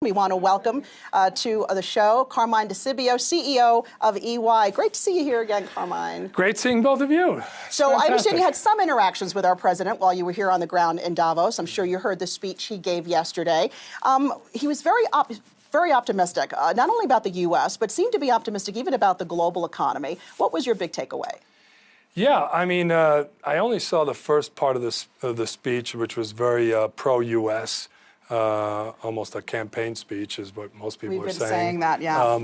We want to welcome to the show Carmine DeCibio, CEO of EY. Great to see you here again, Carmine. Great seeing both of you. So I understand you had some interactions with our president while you were here on the ground in Davos. I'm sure you heard the speech he gave yesterday. He was very optimistic, not only about the U.S., but seemed to be optimistic even about the global economy. What was your big takeaway? Yeah, I mean, I only saw the first part of the speech, which was very pro-U.S., almost a campaign speech is what most people are saying. We've been saying that, yeah.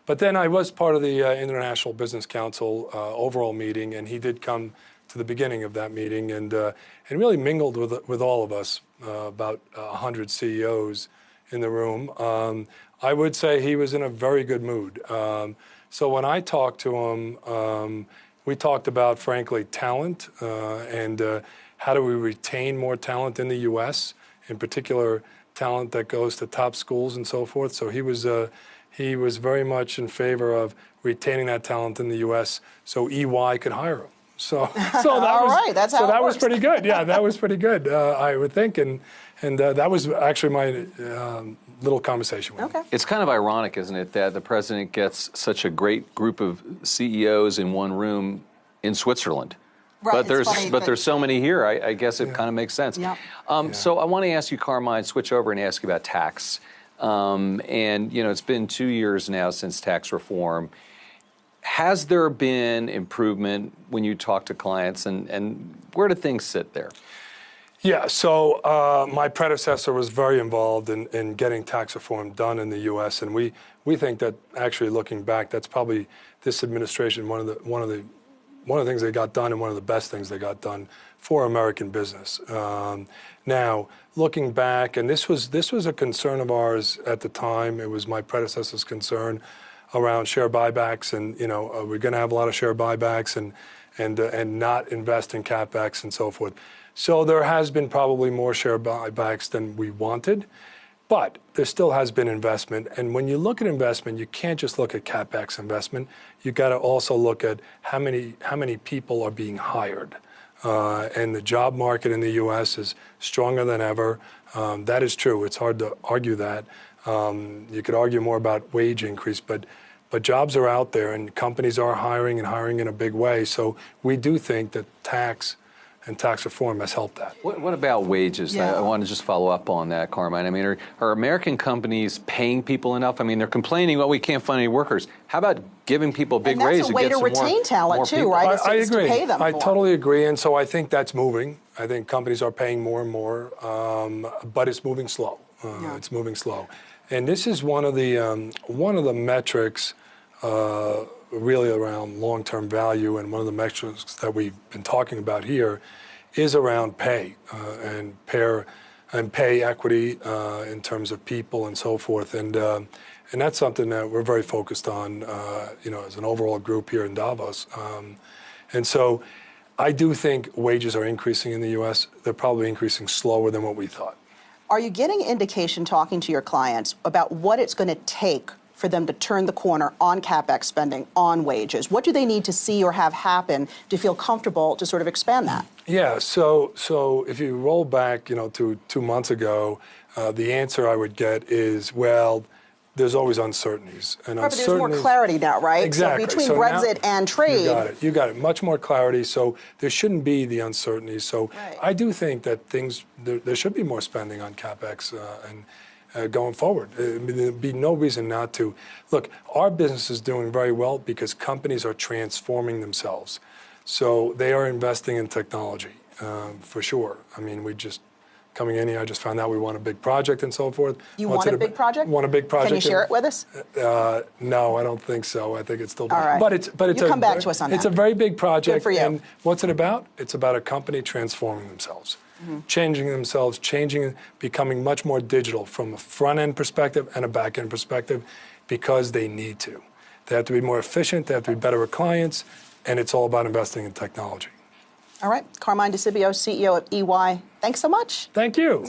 But then I was part of the International Business Council overall meeting, and he did come to the beginning of that meeting and really mingled with all of us, about 100 CEOs in the room. I would say he was in a very good mood. So when I talked to him, we talked about, frankly, talent and how do we retain more talent in the U.S., in particular, talent that goes to top schools and so forth. So he was very much in favor of retaining that talent in the U.S. so EY could hire him. So that was pretty good. Yeah, that was pretty good, I would think, and that was actually my little conversation with him. It's kind of ironic, isn't it, that the president gets such a great group of CEOs in one room in Switzerland. Right, but there's so many here. I guess it kind of makes sense. Yeah. So I want to ask you, Carmine, switch over and ask you about tax. And you know, it's been 2 years now since tax reform. Has there been improvement when you talk to clients, and where do things sit there? Yeah, so my predecessor was very involved in getting tax reform done in the U.S., and we think that actually looking back, that's probably this administration one of the things they got done and one of the best things they got done for American business. Now, looking back, and this was a concern of ours at the time. It was my predecessor's concern around share buybacks, and you know, we're going to have a lot of share buybacks and not invest in Capex and so forth. So there has been probably more share buybacks than we wanted. But there still has been investment, and when you look at investment, you can't just look at Capex investment. You've got to also look at how many people are being hired. And the job market in the U.S. is stronger than ever. That is true. It's hard to argue that. You could argue more about wage increase, but jobs are out there, and companies are hiring and hiring in a big way. So we do think that tax and tax reform has helped that. What about wages? Yeah. I want to just follow up on that, Carmine. I mean, are American companies paying people enough? I mean, they're complaining, well, we can't find any workers. How about giving people a big raise? And that's a way to retain talent, too, right? I agree. To pay them I more. totally agree, and so I think that's moving. I think companies are paying more and more, but it's moving slow. It's moving slow. And this is one of the metrics really around long-term value, and one of the metrics that we've been talking about here is around pay and pay equity in terms of people and so forth, and that's something that we're very focused on, you know, as an overall group here in Davos, and so I do think wages are increasing in the U.S. They're probably increasing slower than what we thought. Are you getting indication talking to your clients about what it's going to take for them to turn the corner on Capex spending, on wages? What do they need to see or have happen to feel comfortable to sort of expand that? Yeah, so if you roll back, you know, to 2 months ago, the answer I would get is, well, there's always uncertainties. And right, but there's more clarity now, right? Exactly. So between Brexit and trade. You got it. Much more clarity, so there shouldn't be the uncertainty. So right. I do think that there should be more spending on Capex going forward. There'd be no reason not to. Look, our business is doing very well because companies are transforming themselves. So they are investing in technology, for sure. I mean, coming in here, I just found out we won a big project and so forth. You won a big project? Won a big project. Can you share it with us? No, I don't think so. I think it's still. All right. But it's you come back to us on that. It's a very big project. Good for you. And what's it about? It's about a company transforming themselves. Changing themselves, becoming much more digital from a front-end perspective and a back-end perspective, because they need to. They have to be more efficient, they have to be better with clients, and it's all about investing in technology. All right. Carmine DeCibio, CEO of EY. Thanks so much. Thank you.